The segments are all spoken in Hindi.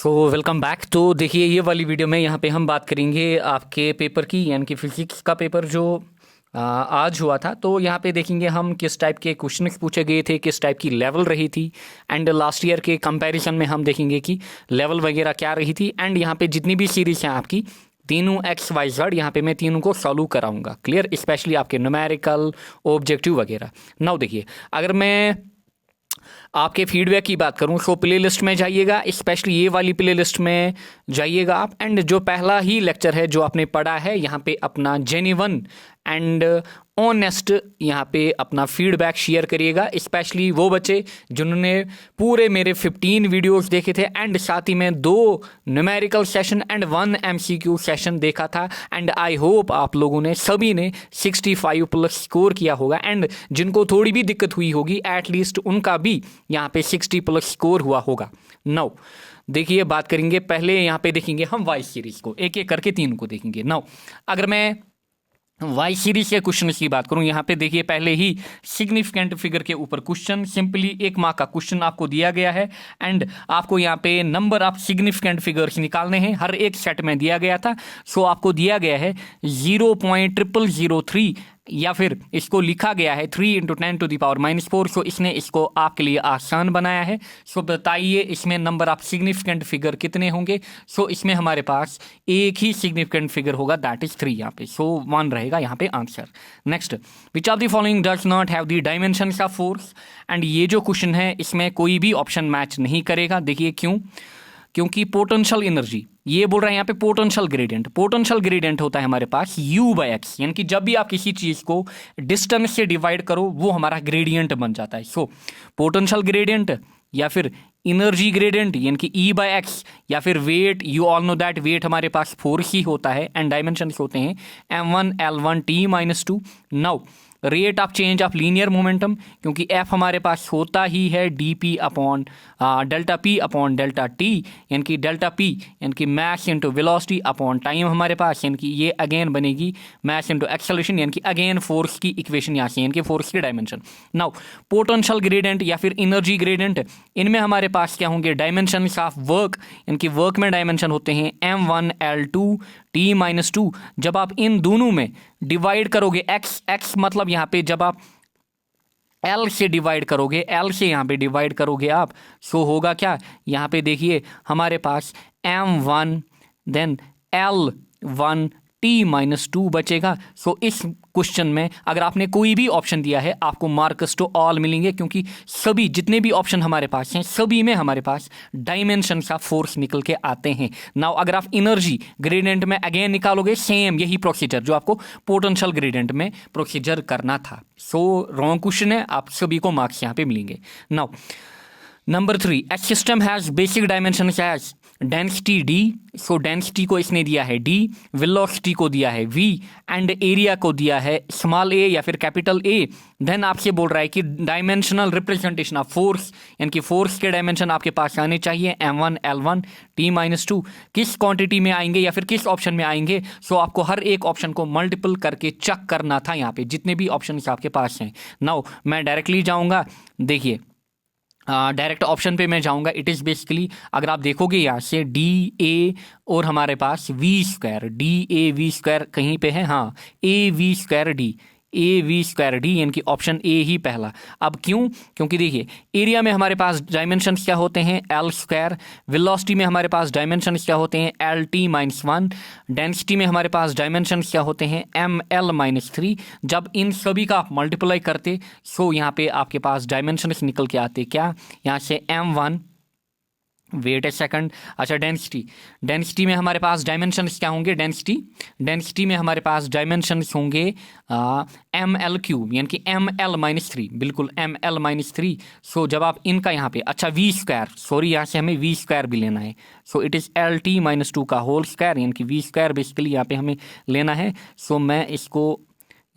So welcome back. तो देखिए ये वाली वीडियो में यहाँ पे हम बात करेंगे आपके पेपर की, यानी कि फिजिक्स का पेपर जो आज हुआ था। तो यहाँ पे देखेंगे हम किस टाइप के क्वेश्चन पूछे गए थे, किस टाइप की लेवल रही थी, एंड लास्ट ईयर के कंपैरिजन में हम देखेंगे कि लेवल वगैरह क्या रही थी। एंड यहाँ पे जितनी भी सीरीज हैं आपकी तीनों XYZ, यहाँ पे मैं तीनों को सॉल्व कराऊंगा। क्लियर? स्पेशली आपके न्यूमेरिकल, ऑब्जेक्टिव वगैरह। नाउ देखिए, अगर मैं आपके फीडबैक की बात करूं तो प्ले लिस्ट में जाइएगा, स्पेशली ये वाली प्ले लिस्ट में जाइएगा आप। एंड जो पहला ही लेक्चर है जो आपने पढ़ा है, यहाँ पे अपना जेन्युइन एंड ऑनेस्ट यहाँ पे अपना फीडबैक शेयर करिएगा। स्पेशली वो बच्चे जिन्होंने पूरे मेरे 15 वीडियोस देखे थे, एंड साथ ही में 2 numerical session and 1 MCQ session देखा था। एंड आई होप आप लोगों ने सभी ने 65 प्लस स्कोर किया होगा। एंड जिनको थोड़ी भी दिक्कत हुई होगी, एटलीस्ट उनका भी यहाँ पे 60 प्लस स्कोर हुआ होगा। नाउ देखिए, बात करेंगे पहले यहाँ पे देखेंगे हम वाई सीरीज को, एक एक करके तीन को देखेंगे। नाउ अगर मैं वाई सीरीज के क्वेश्चन की बात करूं, यहाँ पे देखिए पहले ही सिग्निफिकेंट फिगर के ऊपर क्वेश्चन, सिंपली 1 मार्क का क्वेश्चन आपको दिया गया है। एंड आपको यहाँ पे नंबर ऑफ सिग्निफिकेंट फिगर्स निकालने हैं, हर एक सेट में दिया गया था। सो आपको दिया गया है 0.0003, या फिर इसको लिखा गया है 3 × 10⁻⁻⁴। सो इसने इसको आपके लिए आसान बनाया है। सो बताइए इसमें नंबर ऑफ सिग्निफिकेंट फिगर कितने होंगे। सो इसमें हमारे पास एक ही सिग्निफिकेंट फिगर होगा, दैट इज 3 यहाँ पे। सो 1 रहेगा यहाँ पे answer. Next, which of the following does not have the dimensions of force. And ये जो क्वेश्चन है इसमें कोई भी ऑप्शन मैच नहीं करेगा। देखिए क्यों? क्योंकि पोटेंशियल एनर्जी, ये बोल रहे हैं यहाँ पे पोटेंशियल ग्रेडियंट। पोटेंशियल ग्रेडियंट होता है हमारे पास U/x, यानी कि जब भी आप किसी चीज को डिस्टेंस से डिवाइड करो वो हमारा ग्रेडियंट बन जाता है। सो पोटेंशियल ग्रेडियंट या फिर एनर्जी ग्रेडियंट यानी कि E/x, या फिर weight, you all know that weight हमारे पास फोर्स ही होता है। एंड डायमेंशन होते हैं m1 l1 t-2। Now rate of change of linear momentum, क्योंकि F हमारे पास होता ही है dp upon delta P upon delta T, यानी कि डेल्टा P यानी कि mass into velocity upon time हमारे पास, यानी कि ये अगेन बनेगी मैस इंटू एक्सेलरेशन, यानी कि अगेन फोर्स की इक्वेशन यहाँ से, यानी कि फोर्स की डायमेंशन। नाउ पोटेंशियल ग्रेडियंट या फिर एनर्जी ग्रेडियंट, इनमें हमारे पास क्या होंगे? डायमेंशन ऑफ वर्क, यानी कि वर्क में डायमेंशन होते हैं m1 l2 t-2। जब आप इन दोनों में डिवाइड करोगे x मतलब यहाँ पे जब आप L से डिवाइड करोगे, L से यहाँ पे डिवाइड करोगे आप, सो होगा क्या? यहाँ पे देखिए हमारे पास m1 देन l1 t-2 बचेगा। सो इस क्वेश्चन में अगर आपने कोई भी ऑप्शन दिया है आपको मार्क्स तो ऑल मिलेंगे, क्योंकि सभी जितने भी ऑप्शन हमारे पास हैं सभी में हमारे पास डायमेंशन का फोर्स निकल के आते हैं। नाउ अगर आप एनर्जी ग्रेडियंट में अगेन निकालोगे, सेम यही प्रोसीजर जो आपको पोटेंशियल ग्रेडियंट में प्रोसीजर करना था। सो रॉन्ग क्वेश्चन है, आप सभी को मार्क्स यहाँ पे मिलेंगे। Now number 3, A system has basic dimension has density D। So density को इसने दिया है D, वेलोसिटी को दिया है V, एंड एरिया को दिया है स्मॉल a या फिर कैपिटल A। देन आपसे बोल रहा है कि डायमेंशनल रिप्रेजेंटेशन ऑफ फोर्स, यानी कि फोर्स के डायमेंशन आपके पास आने चाहिए m1 l1 t-2। किस क्वांटिटी में आएंगे या फिर किस ऑप्शन में आएंगे? सो आपको हर एक ऑप्शन को मल्टीपल करके चेक करना था यहाँ पे, जितने भी ऑप्शन आपके पास हैं। नाउ मैं डायरेक्टली जाऊँगा, देखिए डायरेक्ट ऑप्शन पे मैं जाऊंगा। इट इज़ बेसिकली, अगर आप देखोगे यहाँ से DA और हमारे पास V², DAV² कहीं पे है, हाँ AV²D, AV²D, यानी कि ऑप्शन A ही पहला। अब क्यों? क्योंकि देखिए एरिया में हमारे पास डायमेंशंस क्या होते हैं L², वेलोसिटी में हमारे पास डायमेंशंस क्या होते हैं LT-1, डेंसिटी में हमारे पास डायमेंशंस क्या होते हैं ML-3। जब इन सभी का आप मल्टीप्लाई करते, सो यहाँ पे आपके पास डायमेंशंस निकल के आते क्या? यहाँ से m1, वेट ए सेकंड, अच्छा डेंसिटी में हमारे पास डायमेंशंस क्या होंगे? डेंसिटी में हमारे पास डायमेंशंस होंगे ML3, यानी कि ML-3, बिल्कुल ML-3। सो जब आप इनका यहाँ पे, अच्छा V², सॉरी यहाँ से हमें V² भी लेना है। सो इट इज़ LT-2 का होल स्क्वायर, यानी कि V² बेसिकली यहाँ पे हमें लेना है। सो मैं इसको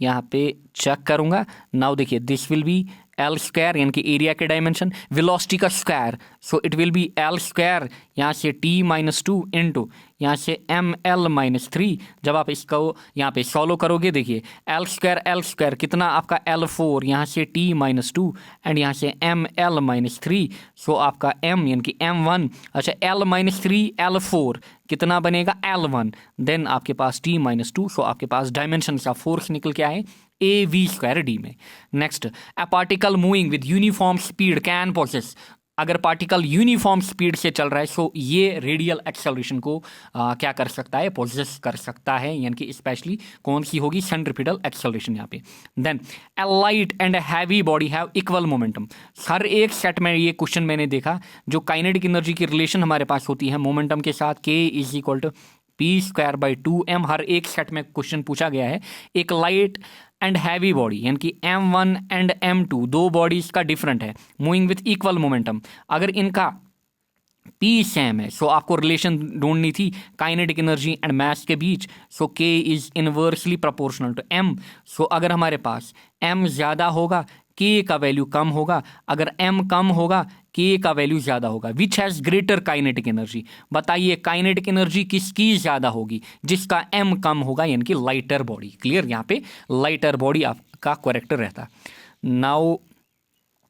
यहाँ पे चेक करूँगा। नाउ देखिए this will B L square यानी कि एरिया के डायमेंशन, वेलोसिटी का square, so it will B L square यहाँ से t-2 इंटू यहाँ से ml-3। जब आप इसको यहाँ पे सॉल्व करोगे, देखिए एल स्क्वायर कितना आपका L4 यहाँ से t-2 एंड यहाँ से ml-3, सो आपका m यानी कि m1, अच्छा l-3 L4 कितना बनेगा L1, देन आपके पास t-2, सो आपके पास डायमेंशन का फोर्स निकल के आए AV²d में। Next, a particle moving with uniform speed can possess, अगर पार्टिकल यूनिफॉर्म स्पीड से चल रहा है सो ये रेडियल एक्सेलरेशन को क्या कर सकता है, पोजेस कर सकता है, यानी कि स्पेशली कौन सी होगी, सेंट्रीपिटल एक्सेलरेशन यहाँ पे। Then a light and a heavy body have equal momentum, हर एक सेट में ये क्वेश्चन मैंने देखा, जो काइनेटिक एनर्जी की रिलेशन हमारे पास होती है मोमेंटम के साथ, K = p²/2m, हर एक सेट में क्वेश्चन पूछा गया है। एक लाइट एंड हैवी बॉडी यानी कि m1 एंड m2 दो बॉडीज का डिफरेंट है, मूविंग विथ इक्वल मोमेंटम, अगर इनका P सेम है, सो आपको रिलेशन ढूंढनी थी काइनेटिक एनर्जी एंड मास के बीच, so K is inversely proportional to m, so अगर हमारे पास m ज़्यादा होगा K का वैल्यू कम होगा, अगर m कम होगा K का वैल्यू ज़्यादा होगा। विच हैज़ ग्रेटर काइनेटिक एनर्जी, बताइए काइनेटिक एनर्जी किसकी ज़्यादा होगी, जिसका m कम होगा, यानी कि लाइटर बॉडी। क्लियर, यहाँ पे लाइटर बॉडी आपका करेक्ट रहता। नाउ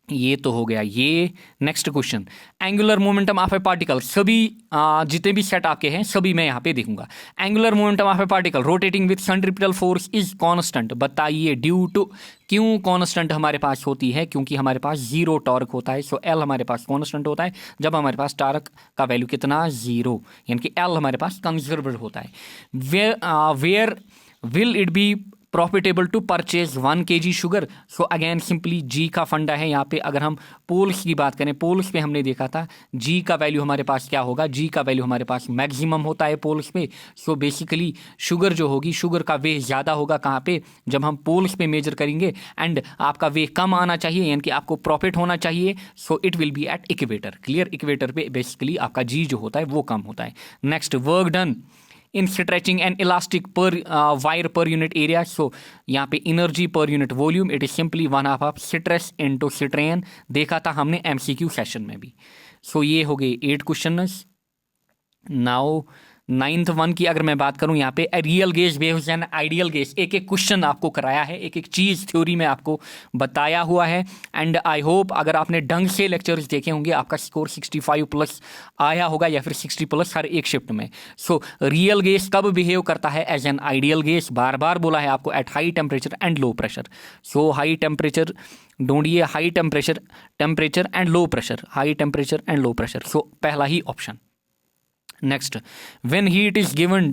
ये तो हो गया ये। Next question, angular momentum of A particle, सभी जितने भी सेट आपके हैं सभी मैं यहाँ पे देखूंगा। Angular momentum of A particle rotating with centripetal force is constant, बताइए ड्यू टू, क्यों कांस्टेंट हमारे पास होती है, क्योंकि हमारे पास जीरो टॉर्क होता है, सो एल हमारे पास कांस्टेंट होता है जब हमारे पास टॉर्क का वैल्यू कितना, जीरो, यानी कि एल हमारे पास कंजर्व्ड होता है। Where will it be profitable to purchase 1 kg sugar, so again simply जी का फंडा है यहाँ पे। अगर हम पोल्स की बात करें, पोल्स पे हमने देखा था जी का वैल्यू हमारे पास क्या होगा, जी का वैल्यू हमारे पास मैक्सिमम होता है पोल्स पे, सो बेसिकली शुगर जो होगी, शुगर का वेट ज़्यादा होगा कहाँ पे, जब हम पोल्स पे मेजर करेंगे, एंड आपका वेट कम आना चाहिए, यानी कि आपको प्रॉफिट होना चाहिए, so it will B at equator. Clear, equator पे बेसिकली आपका जी जो होता है वो कम होता है। Next, work done in stretching and elastic पर वायर पर यूनिट एरिया, सो यहाँ पे energy per unit volume, it is simply 1/2 stress into strain, देखा था हमने MCQ सेशन में भी। सो ये हो गए 8 क्वेश्चन। नाउ 9th 1 की अगर मैं बात करूं, यहाँ पे real gauge waves and ideal gauge, एक एक क्वेश्चन आपको कराया है, एक एक चीज़ थ्योरी में आपको बताया हुआ है, एंड आई होप अगर आपने ढंग से लेक्चर्स देखे होंगे आपका स्कोर 65+ आया होगा या फिर 60+ हर एक शिफ्ट में। सो रियल गेज कब बिहेव करता है एज एन आइडियल गेज, बार बार बोला है आपको, at high temperature and low pressure. So high temperature ढूंढिए, high temperature and low pressure, high temperature and low pressure, so पहला ही option. Next, when heat is given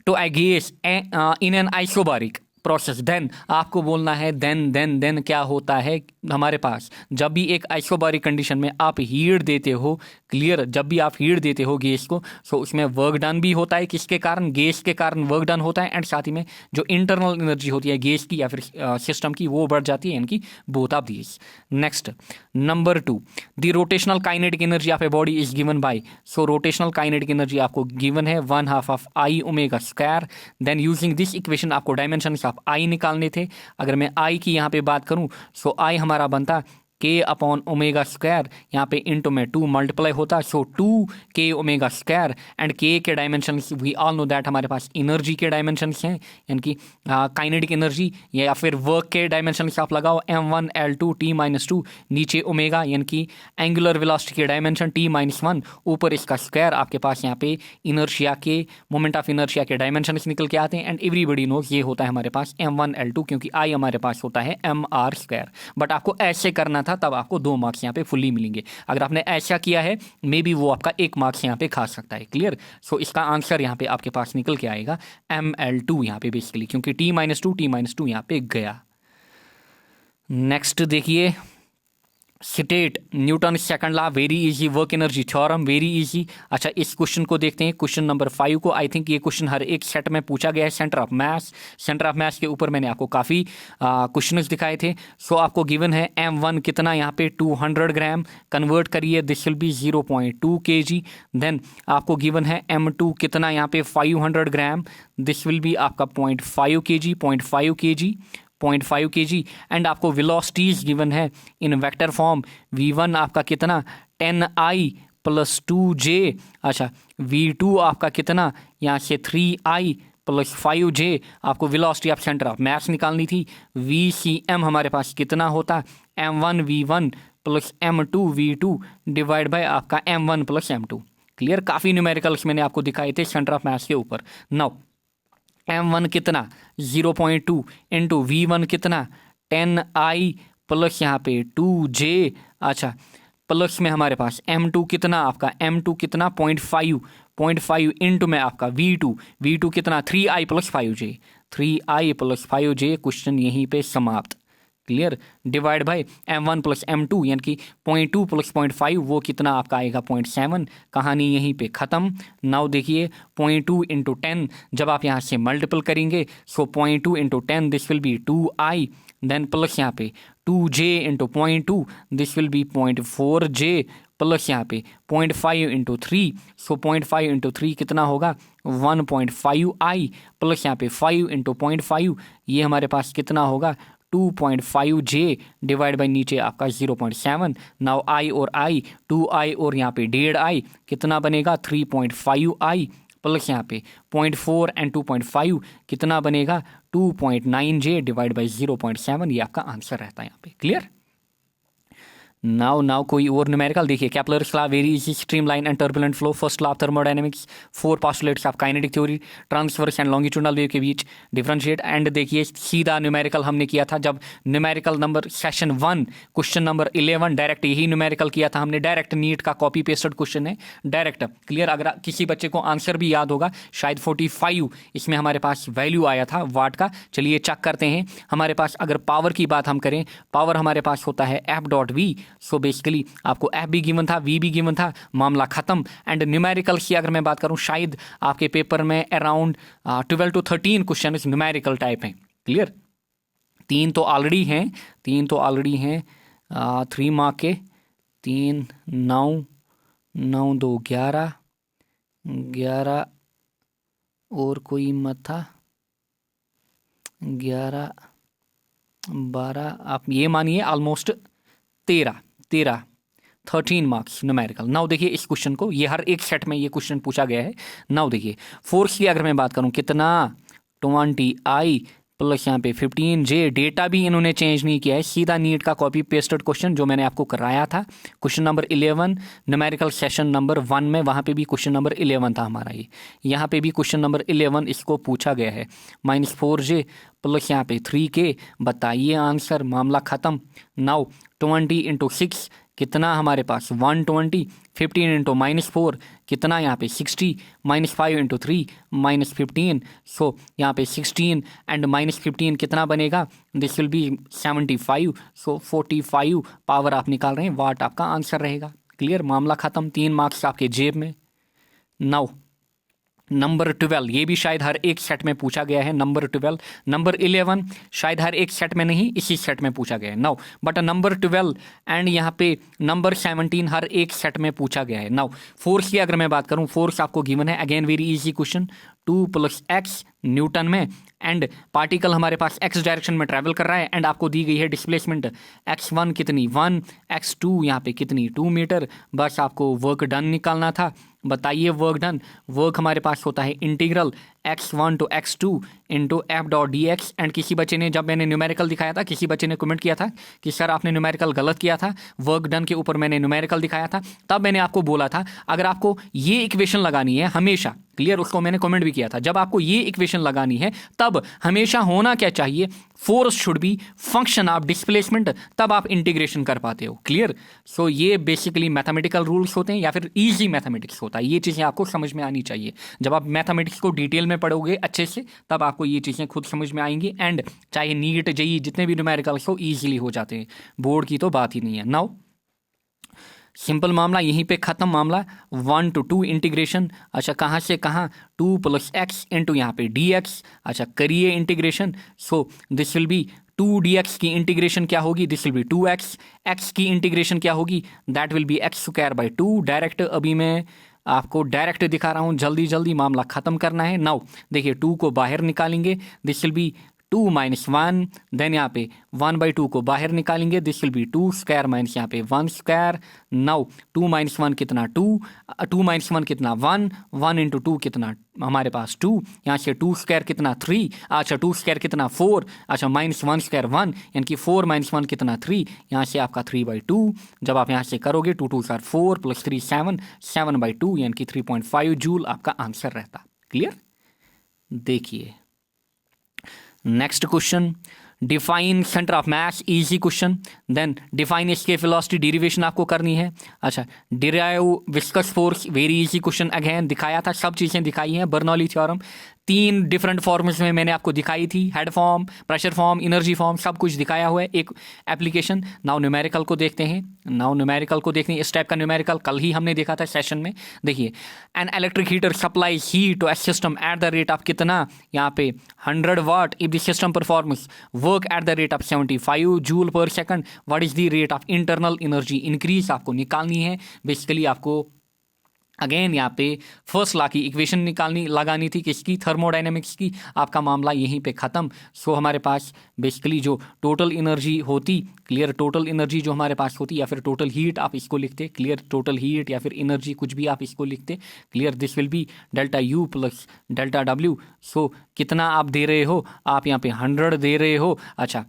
to a gas in an isobaric process, then आपको बोलना है देन क्या होता है हमारे पास, जब भी एक आइसोबारिक कंडीशन में आप हीट देते हो, क्लियर, जब भी आप हीट देते हो गैस को, सो उसमें वर्क डन भी होता है, किसके कारण, गैस के कारण वर्क डन होता है, एंड साथ ही में जो इंटरनल एनर्जी होती है गैस की या फिर सिस्टम की वो बढ़ जाती है, इनकी both of these. Next, number 2, the rotational kinetic energy of a body is given by, so rotational kinetic energy आपको गिवन है 1/2 I ω²। Then using this equation आपको डायमेंशन आई निकालने थे। अगर मैं आई की यहाँ पे बात करूँ, सो आई हमारा बनता K/ω², यहाँ पे इंटू में 2 मल्टीप्लाई होता, सो 2K ω², एंड K के dimension we all know that हमारे पास एनर्जी के डायमेंशन हैं, यानी कि काइनेटिक एनर्जी या फिर वर्क के डायमेंशन आप लगाओ m1 L2 T-2, नीचे ओमेगा यानी कि एंगुलर वेलोसिटी के डायमेंशन T-1, ऊपर इसका स्क्वायर, आपके पास यहाँ पे इनर्शिया के मोमेंट ऑफ इनर्शिया के डायमेंशन निकल के आते हैं, एंड एवरीबडी नोज ये होता है हमारे पास m1 L2, क्योंकि आई हमारे पास होता है mr²। बट आपको ऐसे करना था, तब आपको 2 मार्क्स यहाँ पे फुल्ली मिलेंगे। अगर आपने ऐसा किया है मे बी वो आपका 1 मार्क्स यहाँ पे खा सकता है। क्लियर, सो इसका आंसर यहाँ पे आपके पास निकल के आएगा ML2 यहाँ पे बेसिकली, क्योंकि T-2 यहाँ पे गया। नेक्स्ट देखिए, state Newton second law, very easy, work energy theorem, very easy. अच्छा, इस क्वेश्चन को देखते हैं, क्वेश्चन नंबर 5 को। आई थिंक ये क्वेश्चन हर एक सेट में पूछा गया है। सेंटर ऑफ मास के ऊपर मैंने आपको काफ़ी क्वेश्चंस दिखाए थे। सो आपको गिवन है m1 कितना यहाँ पे 200 ग्राम, कन्वर्ट करिए, this will be 0.2 kg। Then आपको गिवन है m2 कितना यहाँ पे 500 ग्राम, दिस विल बी आपका 0.5 kg, 0.5 kg एंड आपको वेलोसिटीज गिवन है इन वेक्टर फॉर्म। v1 आपका कितना 10i प्लस 2j, अच्छा v2 आपका कितना यहाँ से 3i प्लस 5j, आपको वेलोसिटी ऑफ सेंटर ऑफ मास निकालनी थी। vcm हमारे पास कितना होता m1 v1 plus m2 v2 divide by आपका m1 प्लस m2। क्लियर, काफ़ी न्यूमेरिकल्स मैंने आपको दिखाए थे सेंटर ऑफ मास के ऊपर। नाउ m1 कितना 0.2 इंटू v1 कितना 10i प्लस यहाँ पे 2j, अच्छा प्लस में हमारे पास m2 कितना आपका m2 कितना 0.5 इंटू में आपका v2 कितना 3i प्लस 5j क्वेश्चन यहीं पे समाप्त। Clear, divide by m1 plus m2 यानी कि 0.2 प्लस 0.5 वो कितना आपका आएगा 0.7, कहानी यहीं पे ख़त्म। नाउ देखिए 0.2 इंटू 10 जब आप यहाँ से मल्टीपल करेंगे so 0.2 into 10 this will be 2i, then plus यहाँ पे 2j into 0.2 this will be 0.4j, plus यहाँ पे 0.5 इंटू 3 सो 0.5 इंटू 3 कितना होगा 1.5i, प्लस यहाँ पे 5 इंटू 0.5 ये हमारे पास कितना होगा 2.5j डिवाइड बाई नीचे आपका 0.7। नाउ i और i 2i और यहाँ पे 1.5i कितना बनेगा 3.5i, प्लस यहाँ पे 0.4 एंड 2.5 कितना बनेगा 2.9j डिवाइड बाई 0.7, ये आपका आंसर रहता है यहाँ पे। क्लियर, नाउ कोई और न्यूमेरिकल देखिए। Kepler's law, very easy streamline and turbulent flow, first law of thermodynamics, 4 postulates of kinetic theory, transverse and longitudinal wave के बीच डिफरेंशिएट। एंड देखिए सीधा न्यूमेरिकल हमने किया था जब numerical number session 1 question number 11 direct यही न्यूमेरिकल किया था हमने, डायरेक्ट नीट का कॉपी पेस्टेड क्वेश्चन है डायरेक्ट। क्लियर, अगर किसी बच्चे को आंसर भी याद होगा शायद 45 इसमें हमारे पास वैल्यू आया था वाट का। चलिए चेक करते हैं। हमारे पास अगर पावर की बात हम करें, पावर हमारे पास होता है F.V, सो बेसिकली आपको F भी गिवन था, V भी गिवन था, मामला खत्म। एंड न्यूमेरिकल की अगर मैं बात करूं शायद आपके पेपर में around 12 to 13 question numerical type हैं। क्लियर, 3 तो ऑलरेडी हैं 3 मार्क के, 3 9 9 2 11 और कोई मत था 11 12, आप ये मानिए ऑलमोस्ट 13 मार्क्स न्यूमेरिकल। नाउ देखिए इस क्वेश्चन को, ये हर एक सेट में ये क्वेश्चन पूछा गया है। नाउ देखिए फोर्स की अगर मैं बात करूं कितना 20i प्लस यहाँ पे 15j, डेटा भी इन्होंने चेंज नहीं किया है, सीधा नीट का कॉपी पेस्टेड क्वेश्चन जो मैंने आपको कराया था question number 11 numerical session number 1 में, वहाँ पे भी क्वेश्चन नंबर 11 था हमारा ये, यहाँ पे भी क्वेश्चन नंबर 11 इसको पूछा गया है। -4j प्लस यहाँ पे 3k, बताइए आंसर, मामला ख़त्म। नाउ 20 इंटू 6 कितना हमारे पास 120, 15 इंटू -4 कितना यहाँ पे 60, -5 इंटू 3 -15, सो यहाँ पे 16 एंड -15 कितना बनेगा this will B 75, so 45 power आप निकाल रहे हैं, वाट आपका आंसर रहेगा। क्लियर, मामला ख़त्म, 3 मार्क्स आपके जेब में। नाउ नंबर 12 ये भी शायद हर एक सेट में पूछा गया है, नंबर 12, नंबर 11 शायद हर एक सेट में नहीं इसी सेट में पूछा गया है। नाउ बट नंबर 12 एंड यहाँ पे नंबर 17 हर एक सेट में पूछा गया है। नाउ फोर्स की अगर मैं बात करूँ, फोर्स आपको गिवन है, again very easy question, 2 + x Newton में, एंड पार्टिकल हमारे पास x डायरेक्शन में ट्रैवल कर रहा है, एंड आपको दी गई है डिस्प्लेसमेंट x1 कितनी 1, x2 यहाँ पे कितनी 2 मीटर, बस आपको वर्क डन निकालना था। बताइए वर्क डन, वर्क हमारे पास होता है integral x1 to x2 into F.dx। And किसी बच्चे ने, जब मैंने न्यूमेरिकल दिखाया था, किसी बच्चे ने कमेंट किया था कि सर आपने न्यूमेरिकल गलत किया था, वर्क डन के ऊपर मैंने न्यूमेरिकल दिखाया था, तब मैंने आपको बोला था अगर आपको ये इक्वेशन लगानी है हमेशा, क्लियर, उसको मैंने कमेंट भी किया था, जब आपको ये इक्वेशन लगानी है तब हमेशा होना क्या चाहिए, force should be function of displacement, तब आप इंटीग्रेशन कर पाते हो। क्लियर, सो ये बेसिकली मैथमेटिकल रूल्स होते हैं या फिर इजी मैथमेटिक्स होता है, ये चीज़ें आपको समझ में आनी चाहिए। जब आप मैथमेटिक्स को डिटेल में पढ़ोगे अच्छे से तब आपको ये चीज़ें खुद समझ में आएंगी, एंड चाहे नीट जेईई जितने भी न्यूमेरिकल्स हो ईजिली हो जाते हैं, बोर्ड की तो बात ही नहीं है। नाउ सिंपल मामला यहीं पे ख़त्म, मामला 1 to 2 इंटीग्रेशन, अच्छा कहाँ से कहाँ 2 + x इंटू यहाँ पे dx, अच्छा करिए integration, so this will B 2dx की इंटीग्रेशन क्या होगी, this will B 2x, x की इंटीग्रेशन क्या होगी, that will be x²/2। Direct अभी मैं आपको डायरेक्ट दिखा रहा हूँ, जल्दी जल्दी मामला ख़त्म करना है। नाउ देखिए 2 को बाहर निकालेंगे, this will be 2 minus 1, then यहाँ पे 1/2 को बाहर निकालेंगे, this will be 2 square minus यहाँ पे 1 स्क्वायर। नाउ 2 माइनस 1 कितना 2, 2 माइनस 1 कितना 1, 1 इंटू 2 कितना हमारे पास 2, यहाँ से 2 स्क्वायर कितना 3, अच्छा 2 स्क्वायर कितना 4, अच्छा माइनस 1 स्क्वायर 1, यानी कि 4 माइनस 1 कितना 3, यहाँ से आपका 3/2। जब आप यहाँ से करोगे 2 2 4 प्लस 3 7, 7/2 यानी कि 3.5 जूल आपका आंसर रहता। क्लियर। देखिए next question, define centre of mass, easy question. Then define इसके वेलोसिटी डेरिवेशन आपको करनी है। अच्छा derive viscous force, very easy question, again दिखाया था, सब चीज़ें दिखाई हैं। बर्नौली थ्योरम 3 डिफरेंट फॉर्म्स में मैंने आपको दिखाई थी, head form, pressure form, energy form, सब कुछ दिखाया हुआ है एक एप्लीकेशन। नाउ न्यूमेरिकल को देखते हैं, नाउ न्यूमेरिकल को देखते हैं। इस टाइप का न्यूमेरिकल कल ही हमने देखा था सेशन में। देखिए an electric heater supplies heat to a system at the rate of कितना, यहाँ पे 100 watt if the system performance work at the rate of 75 joule per second, what is the rate of internal energy increase आपको निकालनी है। बेसिकली आपको अगेन यहाँ पे फर्स्ट लॉ की इक्वेशन लगानी थी, किसकी, थर्मोडायनेमिक्स की। आपका मामला यहीं पे ख़त्म। सो हमारे पास बेसिकली जो टोटल एनर्जी होती, क्लियर, टोटल एनर्जी जो हमारे पास होती, या फिर टोटल हीट आप इसको लिखते, क्लियर, टोटल हीट या फिर एनर्जी कुछ भी आप इसको लिखते, clear, this will be delta U plus delta W. So कितना आप दे रहे हो, आप यहाँ पे 100 दे रहे हो। अच्छा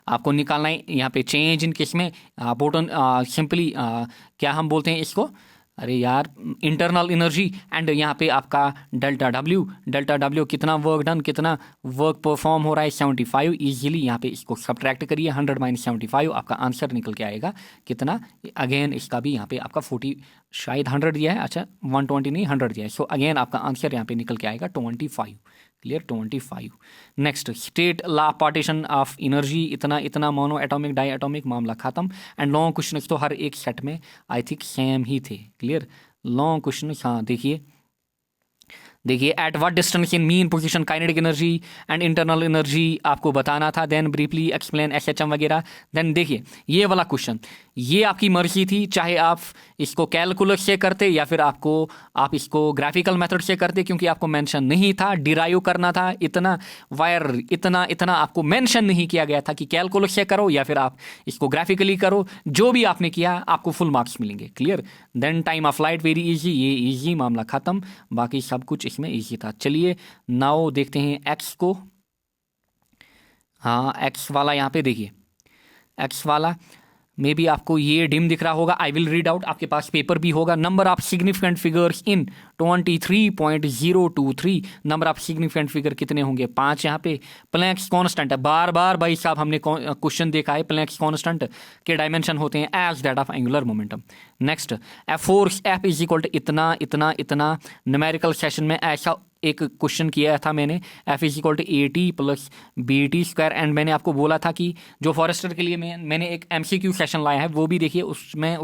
आपको निकालना है यहाँ पे चेंज इन किस में, बोटन सिंपली क्या हम बोलते हैं इसको, अरे यार, इंटरनल एनर्जी, एंड यहाँ पे आपका डेल्टा डब्ल्यू कितना वर्क डन, कितना वर्क परफॉर्म हो रहा है 75। इजीली यहाँ पे इसको सब्ट्रैक्ट करिए, 100 माइनस 75 आपका आंसर निकल के आएगा कितना। अगेन इसका भी यहाँ पे आपका 40 शायद 100 दिया है, अच्छा 120 नहीं 100 दिया है। सो अगेन आपका आंसर यहाँ पे निकल के आएगा 25। Clear, 25। Next state law partition of energy, इतना मोनो एटॉमिक डाई एटॉमिक, मामला खत्म। एंड लॉन्ग क्वेश्चन तो हर एक सेट में आई थिंक सेम ही थे। Clear, long question. हाँ देखिए at what distance in mean position kinetic energy and internal energy आपको बताना था। देन ब्रीफली एक्सप्लेन एसएचएम वगैरह। देन देखिए ये वाला क्वेश्चन, ये आपकी मर्जी थी, चाहे आप इसको कैलकुलस से करते या फिर आप इसको ग्राफिकल मेथड से करते, क्योंकि आपको मेंशन नहीं था, डिराइव करना था। इतना आपको मेंशन नहीं किया गया था कि कैलकुलस से करो या फिर आप इसको ग्राफिकली करो। जो भी आपने किया आपको फुल मार्क्स मिलेंगे। Clear. Then time of flight very easy, ये इजी, मामला खत्म। बाकी सब कुछ इसमें इजी था। चलिए नाउ देखते हैं एक्स को। हाँ एक्स वाला यहाँ पे देखिए, एक्स वाला मे बी आपको ये डिम दिख रहा होगा। आई विल रीड आउट, आपके पास पेपर भी होगा। Number of significant figures in 23.023। Number of significant figure कितने होंगे, 5 यहाँ पे। प्लैंक्स कांस्टेंट है, बार बार भाई साहब हमने क्वेश्चन देखा है। प्लैंक्स कांस्टेंट के डायमेंशन होते हैं as that of angular momentum. Next force F is equal to इतना। न्यूमेरिकल सेशन में ऐसा एक क्वेश्चन किया था मैंने, F is equal to AT plus BT square. And मैंने आपको बोला था कि जो फॉरेस्टर के लिए मैंने एक MCQ सेशन लाया है, वो भी देखिए, उसमें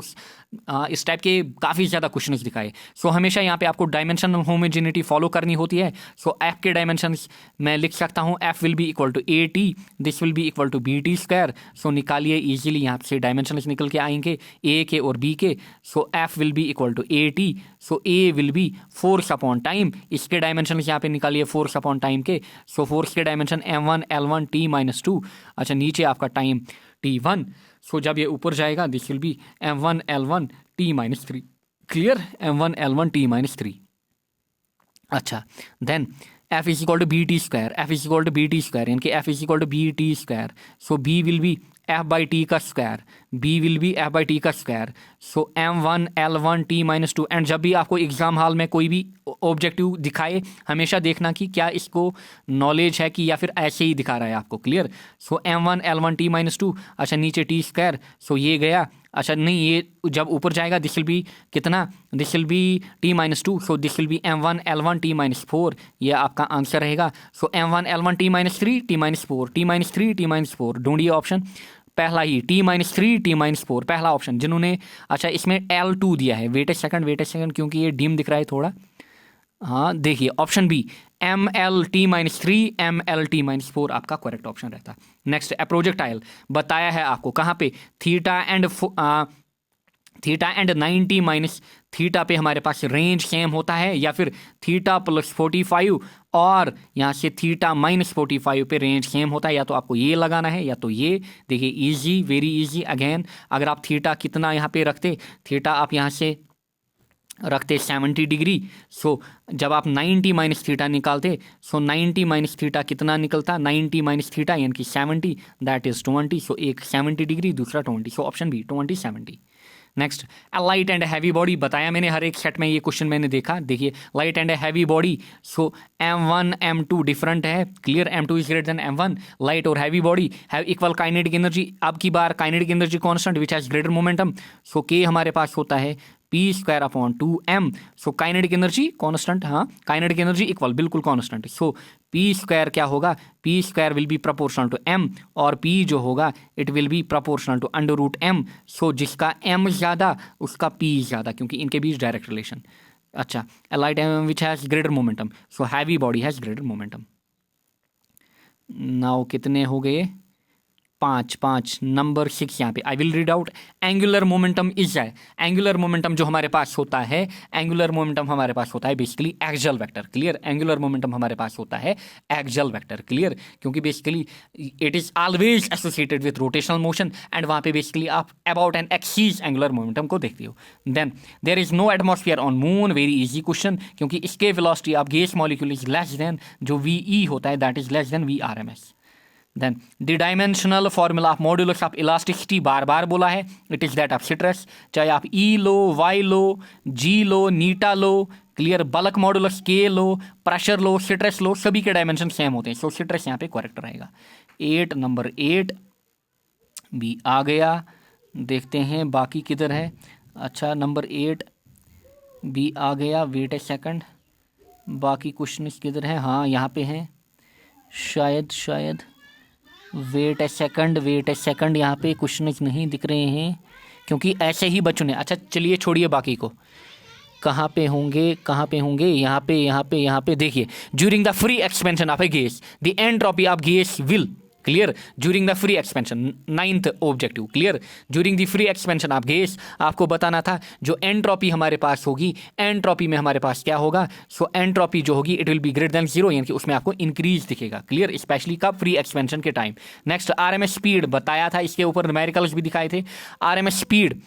इस टाइप के काफ़ी ज़्यादा क्वेश्चंस दिखाए। सो हमेशा यहाँ पे आपको डायमेंशन होमोजेनिटी फॉलो करनी होती है। सो एफ के डायमेंशंस मैं लिख सकता हूँ, F will be equal to AT, this will be equal to BT square. So निकालिए इजीली, यहाँ से डायमेंशंस निकल के आएंगे A के और B के। So F will be equal to AT, so A will be force upon time. इसके डायमेंशन यहाँ पे निकालिए फोर्स अपॉन टाइम के। सो फोर्स के डायमेंशन M1 L1 T-2। अच्छा नीचे आपका टाइम T1। सो जब ये ऊपर जाएगा this will B M1 L1 T-3। Clear, M1 L1 T-3। अच्छा then F is equal to BT square, F is equal to BT square, यानी कि F is equal to BT square. So B will be F/T का square, B will be F/T का square. So M1 L1 T-2। And जब भी आपको एग्जाम हॉल में कोई भी ऑब्जेक्टिव दिखाए, हमेशा देखना कि क्या इसको नॉलेज है कि या फिर ऐसे ही दिखा रहा है आपको। क्लियर। सो M1 L1 T-2। अच्छा नीचे T स्क्वायर, सो ये गया। अच्छा नहीं, ये जब ऊपर जाएगा दिस विल बी कितना, this will B T-2। So this will B M1 L1 T-4। ये आपका आंसर रहेगा। सो M1 L1 T-3 T-4 T-3 T-4 ढूंढिए ऑप्शन पहला ही, T-3 T-4 पहला ऑप्शन। जिन्होंने अच्छा इसमें L2 दिया है, वेट ए सेकंड क्योंकि ये डीम दिख रहा है थोड़ा। हाँ देखिए option B ML T-3 ML T-4 आपका करेक्ट ऑप्शन रहता है। नेक्स्ट प्रोजेक्टाइल बताया है आपको कहाँ पे, theta and theta and 90 minus theta पे हमारे पास रेंज सेम होता है, या फिर थीटा प्लस 45 और यहाँ से थीटा माइनस 45 पे रेंज सेम होता है। या तो आपको ये लगाना है या तो ये। देखिए इजी, वेरी इजी। अगेन अगर आप थीटा कितना यहाँ पे रखते, थीटा आप यहाँ से रखते 70 डिग्री, सो जब आप 90 माइनस थीटा निकालते, सो 90 माइनस थीटा कितना निकलता, 90 माइनस थीटा यानी कि 70, दैट इज 20। सो एक 70 डिग्री, दूसरा 20, so option B 20 70। Next, light and heavy body बताया मैंने, हर एक सेट में ये क्वेश्चन मैंने देखा। देखिए light and heavy body, so M1 M2 different है, clear. M2 is greater than M1। Light और heavy body have equal kinetic energy. अब की बार kinetic energy constant which has greater momentum, so K हमारे पास होता है p²/2m। So kinetic energy constant, हाँ काइनेटिक एनर्जी इक्वल, बिल्कुल कांस्टेंट। सो p² क्या होगा, p² will be proportional to m, और p जो होगा it will be proportional to √m। सो जिसका m ज़्यादा उसका p ज़्यादा, क्योंकि इनके बीच डायरेक्ट रिलेशन। अच्छा, light which has greater momentum, so heavy body has greater momentum. Now कितने हो गए, 5। नंबर 6 यहाँ पे I will read out. Angular momentum is है, एंगुलर मोमेंटम जो हमारे पास होता है, एंगुलर मोमेंटम हमारे पास होता है basically axial vector, clear. Angular momentum हमारे पास होता है एक्सियल वेक्टर, क्लियर, क्योंकि basically it is always associated with rotational motion, and वहाँ पे बेसिकली आप about and axes angular momentum को देखते हो। Then there is no atmosphere on moon, very easy question, क्योंकि इसके velocity of gas molecule is less than जो VE होता है, that is less than VRMS। Then the dimensional formula of modulus of elasticity, बार बार बोला है, it is that of stress, चाहे आप E लो, Y लो, G लो, नीटा लो, क्लियर। बल्क मॉड्यूलस K लो, प्रेशर लो, स्ट्रेस लो, सभी के डायमेंशन सेम होते हैं। सो स्ट्रेस यहाँ पे करेक्ट रहेगा। 8, नंबर 8 भी आ गया। देखते हैं बाकी किधर है। अच्छा, नंबर 8 भी आ गया, वेट ए सेकंड, बाकी क्वेश्चन किधर है, हाँ यहाँ पे हैं शायद। वेट ए सेकंड, यहाँ पे क्वेश्चन नहीं दिख रहे हैं क्योंकि ऐसे ही बच्चों ने। अच्छा चलिए छोड़िए बाकी को, कहाँ पे होंगे, यहाँ पे देखिए। During the free expansion of A gas the entropy of gas will, clear. During the free expansion, 9th objective, clear. During the free expansion of gas, आपको बताना था जो एंट्रोपी हमारे पास होगी, एंट्रोपी में हमारे पास क्या होगा, सो एंट्रोपी जो होगी it will be greater than 0, यानी कि उसमें आपको इंक्रीज दिखेगा, क्लियर, स्पेशली कब, फ्री एक्सपेंशन के टाइम। नेक्स्ट, RMS स्पीड बताया था, इसके ऊपर न्यूमेरिकल्स भी दिखाए थे। RMS speed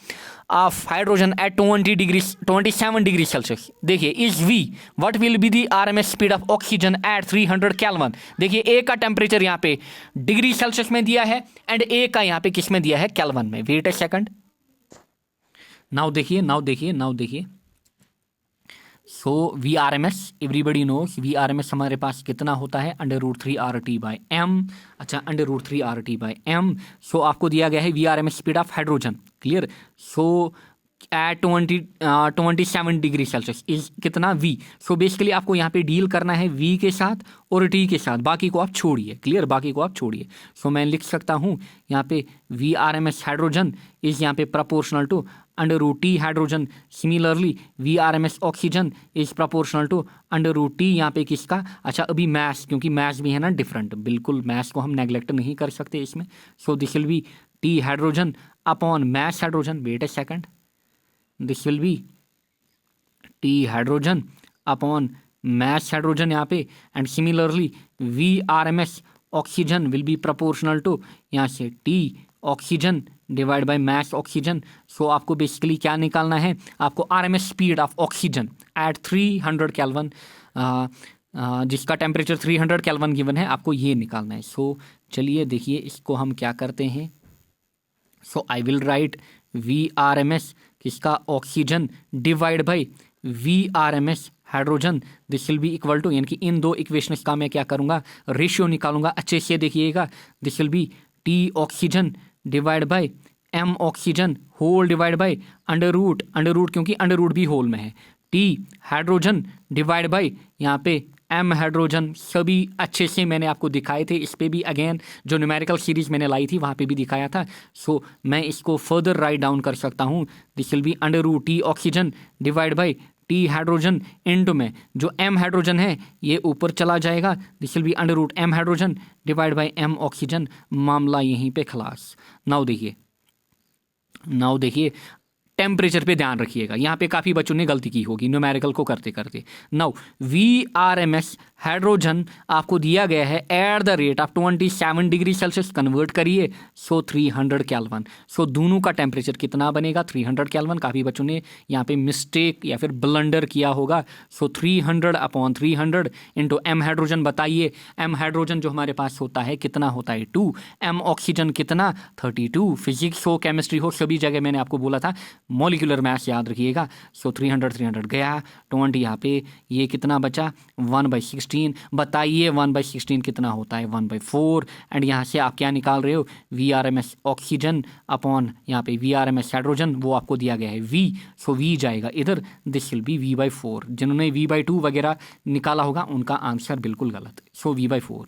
of hydrogen at 27 degree Celsius, देखिए is V, what will be the RMS speed of oxygen at 300 kelvin. देखिए ए का टेम्परेचर यहाँ पे डिग्री सेल्सियस में दिया है, एंड ए का यहाँ पे किस में दिया है, केल्विन में। वेट ए सेकंड, नाउ देखिए। सो VRMS, एवरीबडी नोस VRMS हमारे पास कितना होता है, √3 RT/m। अच्छा, √3 RT/m। सो आपको दिया गया है VRMS speed of hydrogen, clear. So at 27 degree Celsius is कितना, V। सो बेसिकली आपको यहाँ पे डील करना है V के साथ और T के साथ, बाकी को आप छोड़िए, क्लियर, बाकी को आप छोड़िए। सो मैं लिख सकता हूँ यहाँ पे VRMS हाइड्रोजन इज यहाँ पे proportional to √T hydrogen. Similarly VRMS oxygen is proportional to √T यहाँ पे किसका, अच्छा अभी मैथ्स, क्योंकि मैथ्स भी है ना डिफरेंट, बिल्कुल मैथ्स को हम नेग्लेक्ट नहीं कर सकते इसमें। So this will be T hydrogen upon mass hydrogen, wait a second, this will be T hydrogen upon mass hydrogen यहाँ पे, and similarly VRMS oxygen will be proportional to यहाँ से T oxygen divide by mass oxygen. So आपको बेसिकली क्या निकालना है, आपको RMS speed of oxygen at 300 kelvin, जिसका टेम्परेचर 300 केल्विन गिवन है, आपको ये निकालना है। सो चलिए देखिए इसको हम क्या करते हैं। So I will write VRMS किसका, oxygen divide by VRMS hydrogen, this will be equal to, यानी कि इन दो इक्वेशंस का मैं क्या करूँगा, रेशियो निकालूंगा, अच्छे से देखिएगा। This will be T oxygen divide by M oxygen whole divide by under root क्योंकि अंडर रूट भी होल में है, T हाइड्रोजन डिवाइड बाय यहाँ पे M हाइड्रोजन। सभी अच्छे से मैंने आपको दिखाए थे, इस पे भी अगेन जो न्यूमेरिकल सीरीज मैंने लाई थी वहाँ पे भी दिखाया था। सो मैं इसको फर्दर राइट डाउन कर सकता हूँ, this will be √T oxygen divide bye T hydrogen into में जो M हाइड्रोजन है ये ऊपर चला जाएगा, this will B √M hydrogen divide by M oxygen. मामला यहीं पे खलास। नाउ देखिए टेम्परेचर पे ध्यान रखिएगा, यहाँ पे काफ़ी बच्चों ने गलती की होगी न्यूमेरिकल को करते करते। नाउ VRMS हाइड्रोजन आपको दिया गया है eight the rate of 27 degree Celsius, convert करिए, सो 300 केल्विन। सो दोनों का टेम्परेचर कितना बनेगा 300 केल्विन। काफ़ी बच्चों ने यहाँ पे मिस्टेक या फिर ब्लंडर किया होगा। सो 300/300 इंटू M हाइड्रोजन, बताइए M हाइड्रोजन जो हमारे पास होता है कितना होता है 2, M ऑक्सीजन कितना 32। फिजिक्स हो केमिस्ट्री हो सभी जगह मैंने आपको बोला था मॉलिक्यूलर मास याद रखिएगा। सो 300 गया 20, यहाँ पे ये कितना बचा 1/16। बताइए 1/16 कितना होता है 1/4। एंड यहाँ से आप क्या निकाल रहे हो VRMS ऑक्सीजन अपॉन यहाँ पे VRMS हाइड्रोजन, वो आपको दिया गया है V। सो V जाएगा इधर, दिस विल बी V/4। जिन्होंने V/2 वगैरह निकाला होगा उनका आंसर बिल्कुल गलत। सो V/4।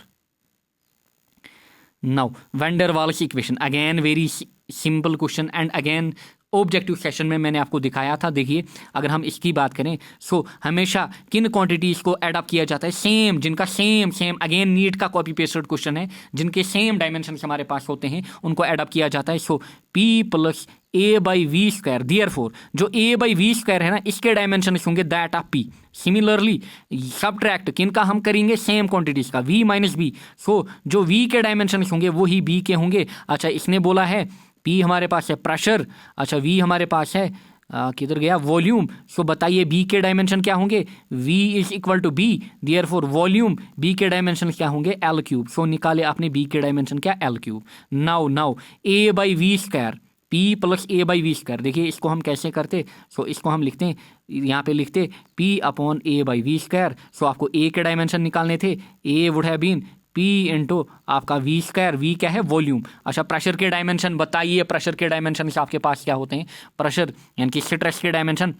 Now van der Waals equation, again very simple question and again objective session में मैंने आपको दिखाया था। देखिए अगर हम इसकी बात करें सो हमेशा किन क्वांटिटीज़ को एड अप किया जाता है, सेम जिनका सेम अगेन नीट का कॉपी पेस्टेड क्वेश्चन है, जिनके सेम डायमेंशन हमारे पास होते हैं उनको एड अप किया जाता है। सो P + A/V², देयरफॉर जो A/V² है ना इसके डायमेंशन होंगे that of P। Similarly subtract किनका हम करेंगे, सेम क्वांटिटीज़ का V - B। सो जो V के डायमेंशन होंगे वही B के होंगे। अच्छा इसने बोला है P हमारे पास है प्रेशर, अच्छा V हमारे पास है किधर गया वॉल्यूम। सो बताइए B के डायमेंशन क्या होंगे, V = B, therefore volume B के डायमेंशन क्या होंगे L3। सो निकाले आपने B के डायमेंशन क्या L3। Now A/V², P + A/V², देखिए इसको हम कैसे करते। सो इसको हम लिखते हैं यहाँ पे लिखते P/A/V²। सो आपको A के डायमेंशन निकालने थे, A would have been P into आपका V², V क्या है वॉल्यूम। अच्छा प्रेशर के डायमेंशन बताइए, प्रेशर के डायमेंशन आपके पास क्या होते हैं, प्रेशर यानी कि स्ट्रेस के डायमेंशन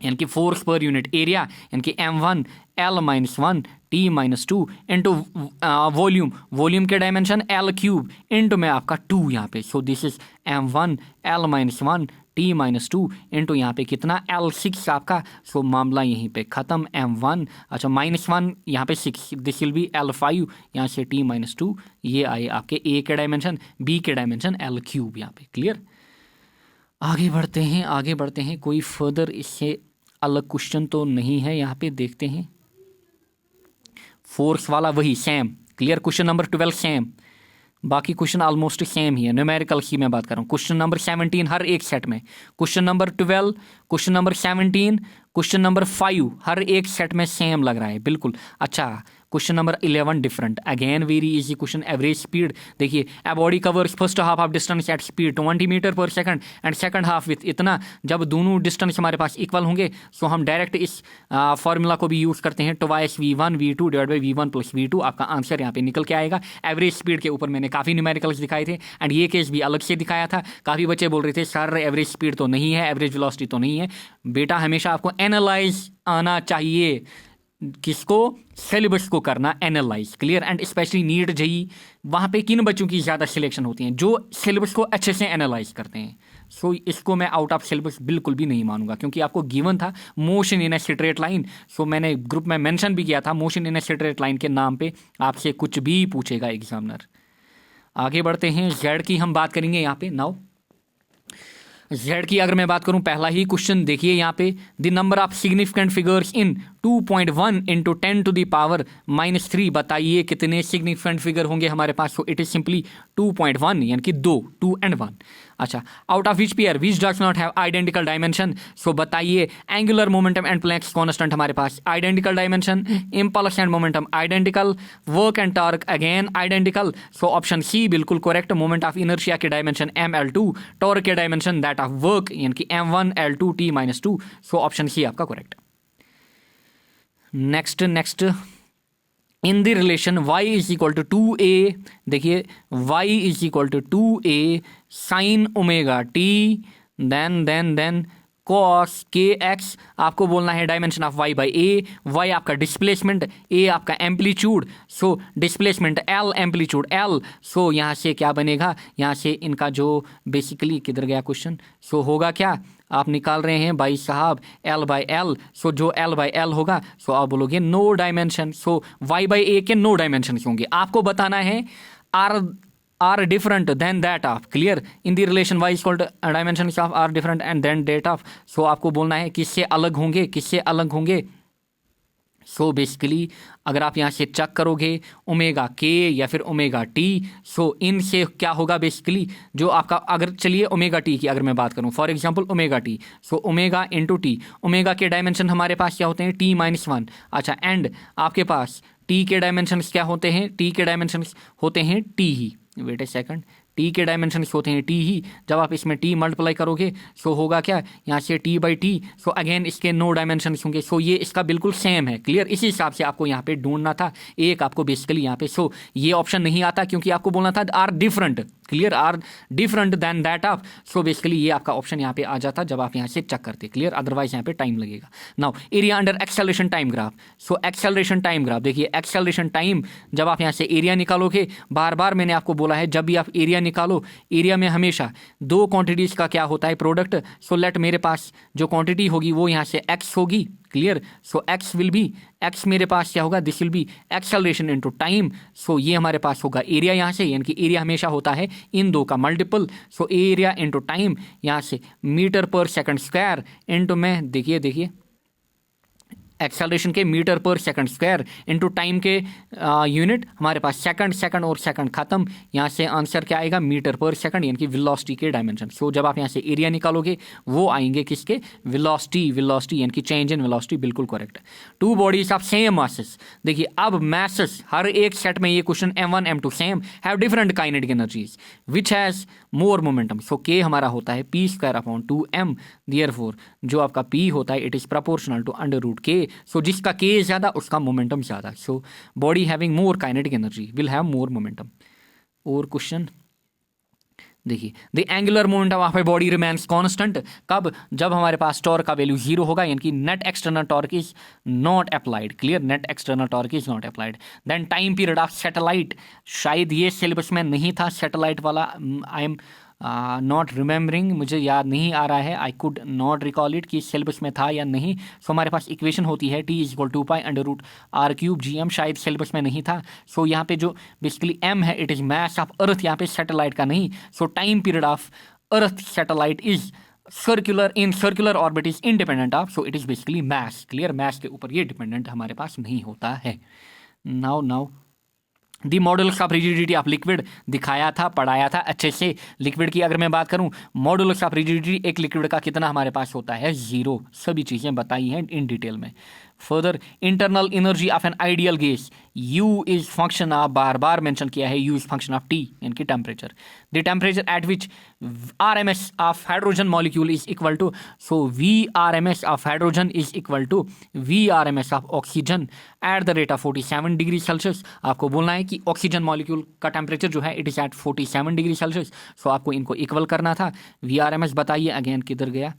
यानी कि फोर्स पर यूनिट एरिया यानी कि M1 L-1 T-2 into volume के डायमेंशन L³ इंटू में आपका 2 यहाँ पे। So this is M1 L-1 T-2 into यहाँ पे कितना L6 आपका। सो मामला यहीं पे ख़त्म M1, अच्छा -1 यहाँ पे 6, दिस विल बी L5, यहाँ से T-2, ये आए आपके A के डायमेंशन, B के डायमेंशन L³ यहाँ पे। क्लियर। आगे बढ़ते हैं कोई फर्दर इससे अलग क्वेश्चन तो नहीं है यहाँ पे, देखते हैं। फोर्स वाला वही same, clear. Question number 12 same, बाकी क्वेश्चन ऑलमोस्ट सेम ही है। न्यूमेरिकल की मैं बात कर रहा हूँ। क्वेश्चन नंबर 17 हर एक सेट में, question number 12, question number 17, question number 5 हर एक सेट में सेम लग रहा है बिल्कुल। अच्छा question number 11 different, again very easy question. Average speed देखिए, a body covers first half of distance at speed 20 meter पर second and second half with इतना। जब दोनों डिस्टेंस हमारे पास इक्वल होंगे सो हम डायरेक्ट इस फॉर्मूला को भी यूज़ करते हैं, twice V1 V2 / V1 + V2। आपका आंसर यहाँ पे निकल के आएगा। एवरेज स्पीड के ऊपर मैंने काफ़ी न्यूमेरिकल्स दिखाए थे एंड ये केस भी अलग से दिखाया था। काफ़ी बच्चे बोल रहे थे सर एवरेज स्पीड तो नहीं है, एवरेज वेलोसिटी तो नहीं है। बेटा हमेशा आपको एनालाइज आना चाहिए, किसको, सिलेबस को करना analyse. Clear. And specially NEET JEE वहाँ पे किन बच्चों की ज़्यादा सिलेक्शन होती हैं, जो सिलेबस को अच्छे से एनालाइज करते हैं। सो इसको मैं आउट ऑफ सिलेबस बिल्कुल भी नहीं मानूंगा, क्योंकि आपको गिवन था motion in a straight line. So मैंने ग्रुप में मेंशन भी किया था motion in a straight line के नाम पे आपसे कुछ भी पूछेगा एग्जामिनर। आगे बढ़ते हैं, जेड की हम बात करेंगे यहाँ पे। नाउ जेड की अगर मैं बात करूं, पहला ही क्वेश्चन देखिए यहाँ पे, the number of significant figures in 2.1 × 10⁻³ बताइए कितने सिग्निफिकेंट फिगर होंगे हमारे पास। सो इट इज सिंपली 2.1 यानी कि 2 and 1। अच्छा out of which pair which does not have identical dimension. So बताइए angular momentum and Planck's constant हमारे पास identical dimension, impulse and momentum identical, work and torque again identical. So option C बिल्कुल करेक्ट। मोमेंट ऑफ इनर्शिया के डायमेंशन mL2, टॉर्क के डायमेंशन दैट ऑफ वर्क यानी कि M1 L2 T-2। So option C आपका correct. Next in the relation y = 2a, देखिए y = 2a sin ω t then cos kx। आपको बोलना है डायमेंशन ऑफ y/a, y आपका डिस्प्लेसमेंट, a आपका amplitude. So displacement L, amplitude L। सो यहाँ से क्या बनेगा, यहाँ से इनका जो बेसिकली किधर गया क्वेश्चन, सो होगा क्या आप निकाल रहे हैं भाई साहब L/L। सो जो L/L होगा सो आप बोलोगे नो डायमेंशन। सो y/a के नो डायमेंशन होंगे। आपको बताना है are different than that of, clear, in the relation y is equal to dimensions of are different and then that of, so आपको बोलना है किससे अलग होंगे, किससे अलग होंगे। सो बेसिकली अगर आप यहाँ से चेक करोगे ओमेगा के या फिर ओमेगा टी, सो इनसे क्या होगा बेसिकली जो आपका, अगर चलिए ओमेगा टी की अगर मैं बात करूँ for example omega T, so omega into T, omega के डायमेंशन हमारे पास क्या होते हैं टी माइनस वन, अच्छा एंड आपके पास टी के डायमेंशंस क्या होते हैं, टी के डायमेंशंस होते हैं T he, wait a second, T के डायमेंशंस होते हैं टी ही, जब आप इसमें टी मल्टीप्लाई करोगे सो होगा क्या यहाँ से T by T, so again इसके नो डायमेंशंस होंगे, सो ये इसका बिल्कुल सेम है, क्लियर। इसी हिसाब से आपको यहाँ पे ढूंढना था एक आपको बेसिकली यहाँ पे, सो ये ऑप्शन नहीं आता क्योंकि आपको बोलना था are different, clear, are different than that of, so basically ये आपका ऑप्शन यहाँ पे आ जाता जब आप यहाँ से चेक करते, क्लियर, अदरवाइज यहाँ पे टाइम लगेगा। Now area under acceleration time graph, so acceleration time graph देखिए, एक्सेलरेशन टाइम जब आप यहाँ से एरिया निकालोगे, बार बार मैंने आपको बोला है जब भी आप एरिया निकालो, एरिया में हमेशा दो क्वांटिटीज का क्या होता है प्रोडक्ट, सो लेट मेरे पास जो क्वांटिटी होगी वो यहाँ से एक्स होगी, clear, so X will be, X मेरे पास क्या होगा, this will be acceleration into time, so ये हमारे पास होगा एरिया यहाँ से, यानी कि एरिया हमेशा होता है इन दो का multiple, so area into time यहाँ से मीटर पर सेकंड स्क्वायर इनटू में देखिए एक्सेलरेशन के मीटर पर सेकंड स्क्वायर इनटू टाइम के यूनिट हमारे पास सेकंड और सेकंड खत्म, यहाँ से आंसर क्या आएगा मीटर पर सेकंड, यानी कि वेलोसिटी के डायमेंशन। सो जब आप यहाँ से एरिया निकालोगे वो आएंगे किसके, वेलोसिटी यानी कि चेंज इन वेलोसिटी, बिल्कुल correct. Two bodies of same masses, देखिए अब मासेस हर एक सेट में ये question m1 m2 same have different kinetic energies which has more momentum, so K हमारा होता है P square upon 2m, therefore जो आपका p होता है it is proportional to under root K, so जिसका के ज्यादा उसका मोमेंटम ज्यादा, so body having more kinetic energy will have more momentum. और क्वेश्चन देखिए, the angular momentum of a body remains constant, कब, जब हमारे पास टॉर्क का वैल्यू जीरो होगा, यानी कि net external torque is not applied, clear, net external torque is not applied. Then time period of satellite, शायद ये सिलेबस में नहीं था सैटेलाइट वाला, आई एम नॉट रिमेंबरिंग, मुझे याद नहीं आ रहा है, I could not recall it कि सिलेबस में था या नहीं। सो हमारे पास इक्वेशन होती है T is equal to pi under root R cube G M, शायद सिलेबस में नहीं था। सो यहाँ पे जो बेसिकली एम है it is mass of earth, यहाँ पे सैटेलाइट का नहीं। So time period of earth satellite is circular in circular orbit is independent of, so it is basically mass, clear, mass के ऊपर ये डिपेंडेंट हमारे पास नहीं होता है। Now the modulus of rigidity of liquid दिखाया था, पढ़ाया था अच्छे से। लिक्विड की अगर मैं बात करूं, मॉडुलस ऑफ रिजिडिटी एक लिक्विड का कितना हमारे पास होता है, जीरो, सभी चीज़ें बताई हैं इन डिटेल में। Further internal energy of an ideal gas, U is function of, बार बार मेंशन किया है, U is function of T यानी कि temperature, the temperature at which RMS of hydrogen molecule is equal to, so VRMS of hydrogen is equal to VRMS of oxygen at the rate of 47 degree Celsius. आपको बोलना है कि ऑक्सीजन मॉलिक्यूल का टेम्परेचर जो है it is at 47 degree Celsius, so आपको इनको इक्वल करना था। VRMS बताइए अगेन किधर गया,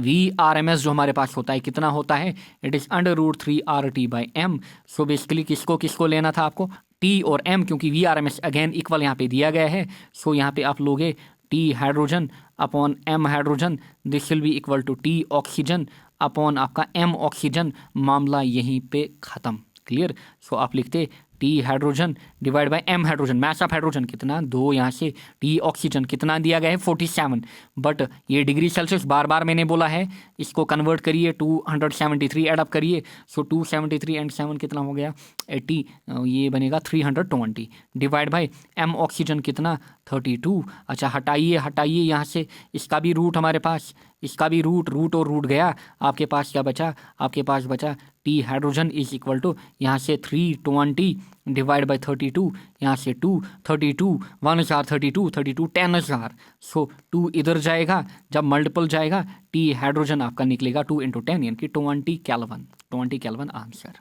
VRMS जो हमारे पास होता है कितना होता है, it is under root 3 RT by M। So basically किसको लेना था आपको, T और M, क्योंकि VRMS अगेन इक्वल यहाँ पे दिया गया है। सो यहाँ पे आप लोगे T hydrogen upon M hydrogen, this will be equal to T oxygen upon आपका M ऑक्सीजन, मामला यहीं पे ख़त्म, क्लियर। सो आप लिखते T hydrogen divide by M hydrogen, mass of hydrogen कितना 2, यहाँ से T ऑक्सीजन कितना दिया गया है 47, बट ये डिग्री सेल्सियस बार बार मैंने बोला है, इसको कन्वर्ट करिए 273 एड अप करिए, सो 273 एंड 7 कितना हो गया 80, ये बनेगा 320 डिवाइड बाय M ऑक्सीजन कितना 32। अच्छा हटाइए यहाँ से, इसका भी रूट हमारे पास, इसका भी रूट और रूट गया, आपके पास क्या बचा, आपके पास बचा T hydrogen is equal to यहाँ से 320 डिवाइड बाई 32, यहाँ से 232 1000 32 10,000, सो 2 इधर जाएगा, जब मल्टीपल जाएगा T हाइड्रोजन आपका निकलेगा 2 × 10 यानी कि 20 kelvin answer.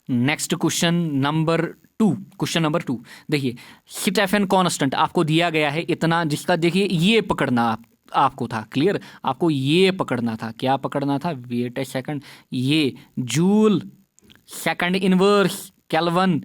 Next question number 2 देखिए, स्टीफन कांस्टेंट आपको दिया गया है इतना, जिसका देखिए ये पकड़ना आपको था, क्लियर, आपको ये पकड़ना था, क्या पकड़ना था, वेट ए सेकंड, ये joule second inverse kelvin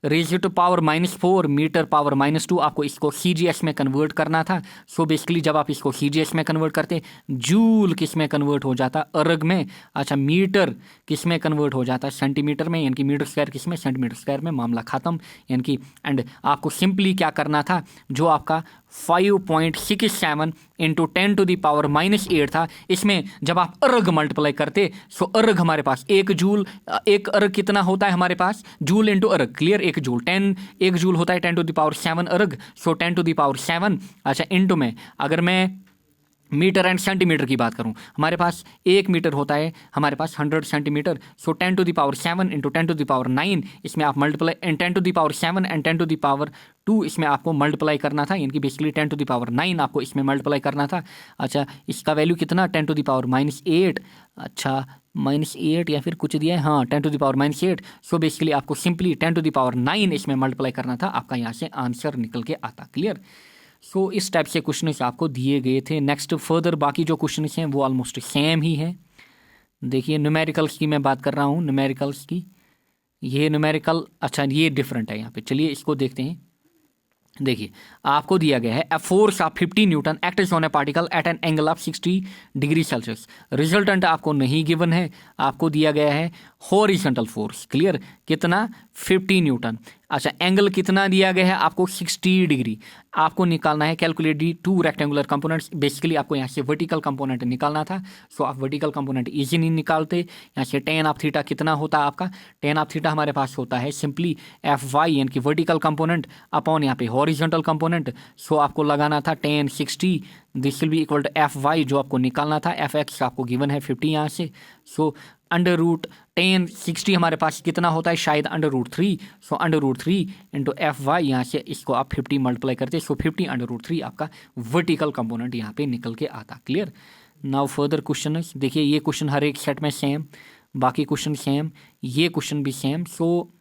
raise to power -4 metre power -2 आपको इसको CGS में कन्वर्ट करना था। सो बेसिकली जब आप इसको CGS में कन्वर्ट करते, जूल किस में कन्वर्ट हो जाता, अर्ग में। अच्छा, मीटर किस में कन्वर्ट हो जाता, सेंटीमीटर में, यानी कि मीटर स्क्वायर किस में, सेंटीमीटर स्क्वायर में। मामला ख़त्म। यानी कि एंड आपको सिंपली क्या करना था, जो आपका 5.67 इंटू 10⁻⁸ था, इसमें जब आप अर्ग मल्टीप्लाई करते, सो अर्ग हमारे पास 1 जूल, 1 अर्ग कितना होता है हमारे पास, जूल इंटू अर्ग। क्लियर, 1 जूल 1 जूल होता है 10⁻7 अर्ग। सो 10⁻7 अच्छा इंटू में, अगर मैं मीटर एंड सेंटीमीटर की बात करूं, हमारे पास 1 मीटर होता है हमारे पास 100 सेंटीमीटर। सो 10⁻7 इंटू 10⁹, इसमें आप मल्टीप्लाई 10⁻7 एंड 10⁻2 इसमें आपको मल्टीप्लाई करना था, यानी कि बेसिकली 10⁹ आपको इसमें मल्टीप्लाई करना था। अच्छा, इसका वैल्यू कितना, 10⁻8। अच्छा, -8 या फिर कुछ दिया है, हाँ 10⁻8। सो बेसिकली आपको सिंपली 10⁹ इसमें मल्टीप्लाई करना था, आपका यहाँ से आंसर निकल के आता। क्लियर। सो इस टाइप से क्वेश्चन आपको दिए गए थे। नेक्स्ट फर्दर बाकी जो क्वेश्चन हैं वो ऑलमोस्ट सेम ही है। देखिए न्यूमेरिकल्स की मैं बात कर रहा हूँ, न्यूमेरिकल्स की, ये न्यूमेरिकल, अच्छा ये डिफरेंट है यहाँ पे। चलिए इसको देखते हैं। देखिए आपको दिया गया है a force of 50 Newton acts on A particle at an angle of 60 degree Celsius. Resultant आपको नहीं गिवन है, आपको दिया गया है हॉरिजॉन्टल फोर्स। क्लियर, कितना, 50 न्यूटन। अच्छा, एंगल कितना दिया गया है आपको, 60 डिग्री। आपको निकालना है calculate the 2 rectangular components. Basically आपको यहाँ से वर्टिकल कंपोनेंट निकालना था। सो आप वर्टिकल कंपोनेंट इजी नहीं निकालते। यहाँ से tan ऑफ थीटा कितना होता है आपका, tan ऑफ थीटा हमारे पास होता है सिंपली FY, यानी कि वर्टिकल कंपोनेंट अपॉन यहाँ पे हॉरिजॉन्टल कंपोनेंट। सो आपको लगाना था tan 60, this will be equal to FY, जो आपको निकालना था। FX आपको गिवन है 50 यहाँ से। सो √tan 60 हमारे पास कितना होता है, शायद √3। सो √3 इंटू FY, यहाँ से इसको आप 50 मल्टीप्लाई करते। सो 50 √3 आपका वर्टिकल कंपोनेंट यहाँ पे निकल के आता। क्लियर। नाउ फर्दर क्वेश्चन, देखिए ये क्वेश्चन हर एक सेट में सेम, बाकी क्वेश्चन सेम, ये क्वेश्चन भी सेम। सो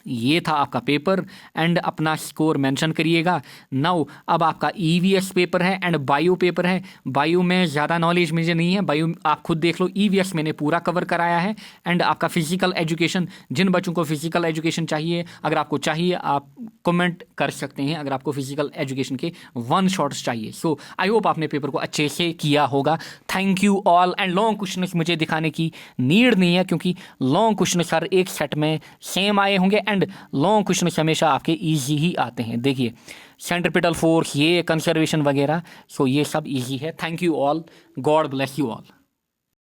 ये था आपका पेपर एंड अपना स्कोर मेंशन करिएगा। नाउ अब आपका EVS पेपर है एंड बायो पेपर है। बायो में ज़्यादा नॉलेज मुझे नहीं है, बायो आप खुद देख लो। EVS मैंने पूरा कवर कराया है एंड आपका फिजिकल एजुकेशन, जिन बच्चों को फिजिकल एजुकेशन चाहिए, अगर आपको चाहिए आप कमेंट कर सकते हैं, अगर आपको फिजिकल एजुकेशन के 1 शॉट्स चाहिए। सो आई होप आपने पेपर को अच्छे से किया होगा। Thank you all. And long question मुझे दिखाने की नीड नहीं है, क्योंकि लॉन्ग क्वेश्चन हर एक सेट में सेम आए होंगे एंड लॉन्ग क्वेश्चन हमेशा आपके इजी ही आते हैं। देखिए सेंट्रीपिटल फोर्स, ये कंजर्वेशन वगैरह, सो ये सब इजी है। Thank you all, God bless you all.